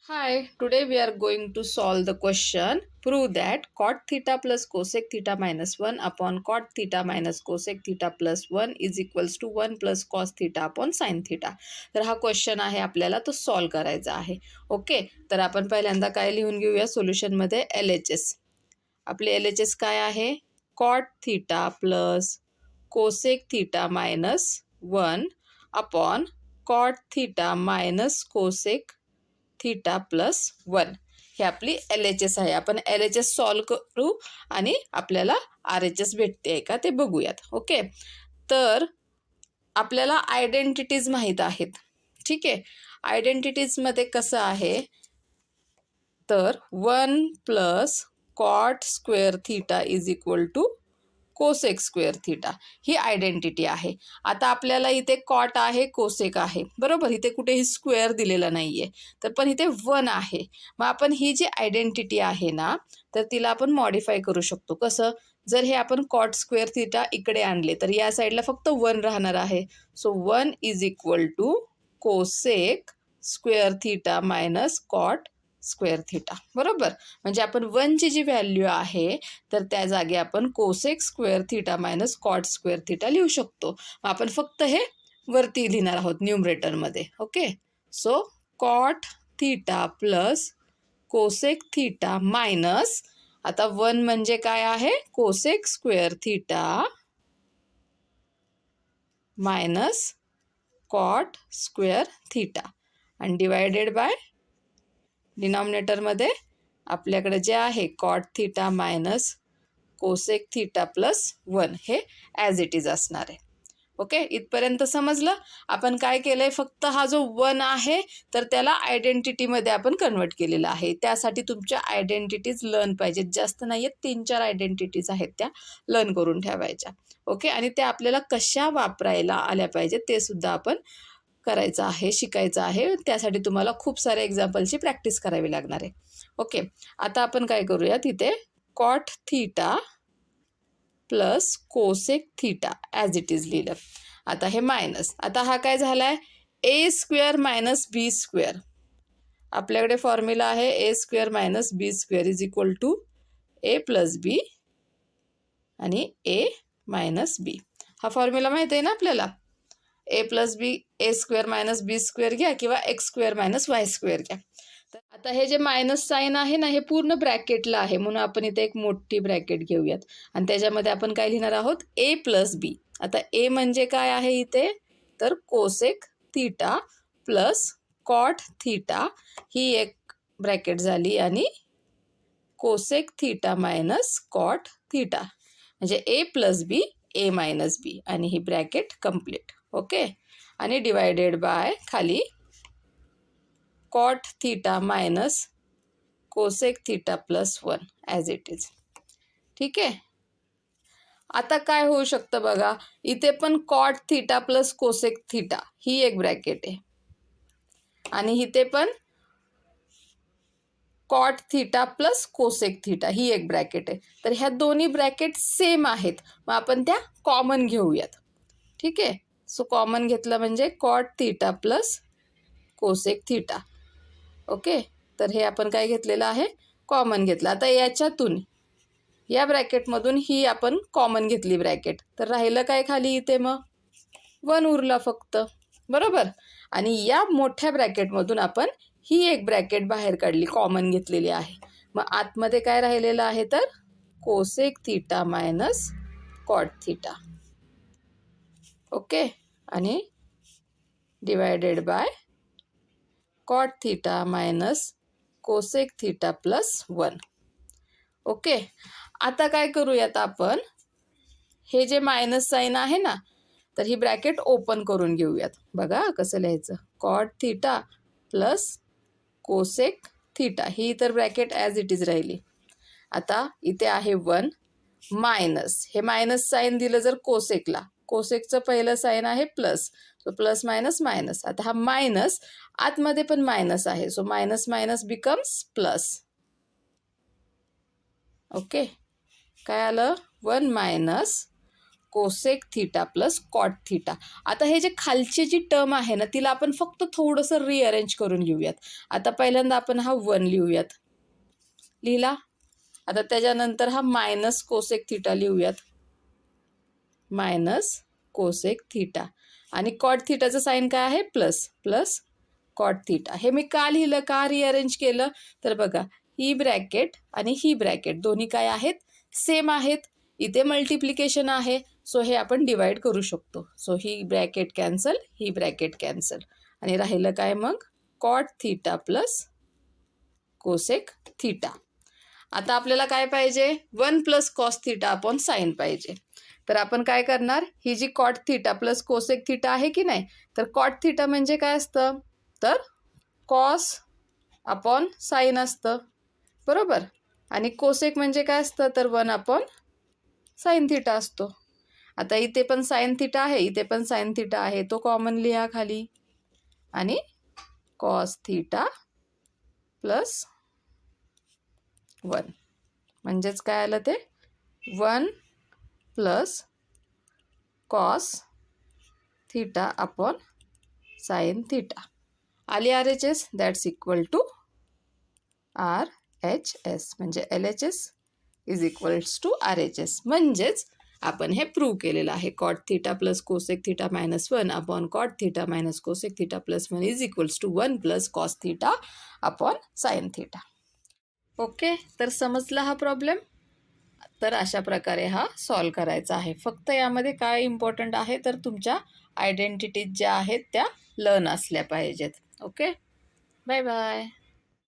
Hi, today we are going to solve the question. Prove that cot theta plus cosec theta minus 1 upon cot theta minus cosec theta plus 1 is equals to 1 plus cos theta upon sin theta. तर हा question आहे आपल्याला तो solve करायचा आहे. Okay, तर आपण पहिल्यांदा काय लिहून घेऊया सोल्युशनमध्ये LHS. आपले LHS काय आहे? Cot theta plus cosec theta minus 1 upon cot theta minus cosec theta plus 1 हे आपली LHS आहे. आपण LHS सॉल्व करू आणि आपल्याला RHS भेटते आहे का ते बघूयात. ओके, तर आपल्याला आयडेंटिटीज माहीत आहेत. ठीक आहे, आयडेंटिटीजमध्ये कसं आहे तर 1 plus cot square theta is equal to cosec square theta ही आयडेंटिटी आहे. आता आपल्याला इथे कॉट आहे, कोसेक आहे, बरोबर. इथे कुठेही स्क्वेअर दिलेला नाही आहे, तर पण इथे 1 आहे. मग आपण ही जी आयडेंटिटी आहे ना, तर तिला आपण मॉडिफाय करू शकतो. कसं? जर हे आपण कॉट स्क्वेअर थीटा इकडे आणले तर या साईडला फक्त 1 राहणार आहे. So 1 is equal to cosec square theta minus cot square theta, बरोबर. म्हणजे आपण 1ची जी व्हॅल्यू आहे तर त्या जागी आपण cosec square theta minus cot square theta लिहू शकतो. आपण फक्त हे वरती लिहिणार आहोत न्यूमरेटरमध्ये. Okay, so cot theta plus cosec theta minus, आता 1 म्हणजे काय आहे? Cosec square theta minus cot square theta आणि डिवायडेड बाय डिनॉमिनेटरमध्ये आपल्याकडे जे आहे cot theta minus cosec theta plus 1 हे ॲज इट इज असणार आहे. ओके, इथपर्यंत समजलं. आपण काय केलं आहे, फक्त हा जो 1 आहे तर त्याला आयडेंटिटीमध्ये आपण कन्वर्ट केलेला आहे. त्यासाठी तुमच्या आयडेंटिटीज लर्न पाहिजेत. जास्त नाही आहेत, 3-4 आयडेंटिटीज आहेत त्या लर्न करून ठेवायच्या. ओके, आणि त्या आपल्याला कशा वापरायला आल्या पाहिजेत ते सुद्धा आपण करायचं आहे, शिकायचं आहे. त्यासाठी तुम्हाला खूप साऱ्या एक्झाम्पलची प्रॅक्टिस करावी लागणार आहे. ओके, आता आपण काय करूया, तिथे cot theta plus cosec theta as it is लिहिलं. आता हे मायनस, आता हा काय झाला आहे? A square minus b square. आपल्याकडे फॉर्म्युला आहे a square minus b square is equal to a plus b आणि ए मायनस बी. हा फॉर्म्युला माहीत आहे ना आपल्याला. ए प्लस बी, ए स्क्वेअर मायनस बी स्क्वेअर घ्या किंवा x square minus Y square घ्या. तर आता हे जे मायनस साईन आहे ना, हे पूर्ण ब्रॅकेटला आहे, म्हणून आपण इथे एक मोठी ब्रॅकेट घेऊयात आणि त्याच्यामध्ये आपण काय लिहिणार आहोत? A plus b. आता ए म्हणजे काय आहे इथे, तर cosec theta plus cot theta ही एक ब्रॅकेट झाली आणि cosec theta minus cot theta म्हणजे a plus b, a minus b आणि ही ब्रॅकेट कंप्लीट. ओके, आणि डिवायडेड बाय खाली cot theta minus cosec theta plus 1 as it is. ठीक आहे, आता काय होऊ शकतं बघा, इथे पण cot theta plus cosec theta ही एक ब्रॅकेट आहे आणि इथे पण cot theta plus cosec theta ही एक ब्रॅकेट आहे. तर ह्या दोन्ही ब्रॅकेट सेम आहेत, मग आपण त्या कॉमन घेऊयात. ठीक आहे, सो कॉमन घेतलं म्हणजे cot theta plus cosec theta. Okay, तर हे आपण काय घेतलेलं आहे? कॉमन घेतलं. आता याच्यातून या ब्रॅकेटमधून ही आपण कॉमन घेतली ब्रॅकेट, तर राहिलं काय खाली इथे? मग 1 उरला फक्त, बरोबर. आणि या मोठ्या ब्रॅकेटमधून आपण ही एक ब्रॅकेट बाहेर काढली, कॉमन घेतलेली आहे. मग आतमध्ये काय राहिलेलं आहे तर cosec theta minus cot theta. Okay, आणि divided by cot theta minus cosec theta plus 1. Okay, आता काय करूयात आपण, हे जे मायनस साईन आहे ना, तर ही ब्रॅकेट ओपन करून घेऊयात. बघा कसं लिहायचं, cot theta plus cosec theta ही तर ब्रॅकेट ॲज इट इज राहिली. आता इथे आहे 1 मायनस, हे मायनस साईन दिलं जर कोसेकला, कोसेकचं पहिलं साईन आहे plus, so plus minus minus. आता हा मायनस आतमध्ये पण मायनस आहे, so minus minus becomes plus. Okay, काय आलं? 1 minus cosec theta plus cot theta. आता हे जे खालची जी टर्म आहे ना तिला आपण फक्त थोडंसं रिअरेंज करून लिहूयात. आता पहिल्यांदा आपण हा 1 लिहूयात. लिहिला. आता त्याच्यानंतर हा मायनस कोसेक थिटा लिहूयात. Minus cosec theta. आणि कॉट थिटाचं साईन काय आहे? प्लस. Plus cot theta. हे मी का लिहिलं, का रिअरेंज केलं? तर बघा, ही ब्रॅकेट आणि ही ब्रॅकेट दोन्ही काय आहेत? सेम आहेत. इथे मल्टिप्लिकेशन आहे, सो हे आपण डिवाइड करू शकतो. सो ही ब्रॅकेट कॅन्सल, ही ब्रॅकेट कॅन्सल. आणि राहिलं काय मग? Cot theta plus cosec theta. आता आपल्याला काय पाहिजे? 1 plus cos theta upon sine पाहिजे. तर आपण काय करणार? ही जी cot theta plus cosec theta आहे की नाही, तर कॉट थिटा म्हणजे काय असतं? तर कॉस अपॉन साईन असतं, बरोबर. आणि कोसेक म्हणजे काय असतं? तर 1 अपॉन साईन थिटा असतो. आता इथे पण साईन थिटा आहे, इथे पण साईन थिटा आहे, तो कॉमन लिहा खाली. आणि कॉस थिटा प्लस 1 म्हणजेच काय आलं ते? 1 plus cos theta upon sine theta. आली RHS, that's equal to RHS. म्हणजे LHS is equals to RHS. म्हणजेच आपण हे प्रूव्ह केलेलं आहे. Cot theta plus cosec theta minus 1 upon cot theta minus cosec theta plus 1 is equals to 1 plus cos theta upon sine theta. Okay, तर समजला हा problem? तर अशा प्रकारे हा सॉल्व करायचा आहे. फक्त यामध्ये काय इम्पॉर्टंट आहे, तर तुमच्या आयडेंटिटीज ज्या आहेत त्या लर्न असल्या पाहिजेत. Okay, bye bye.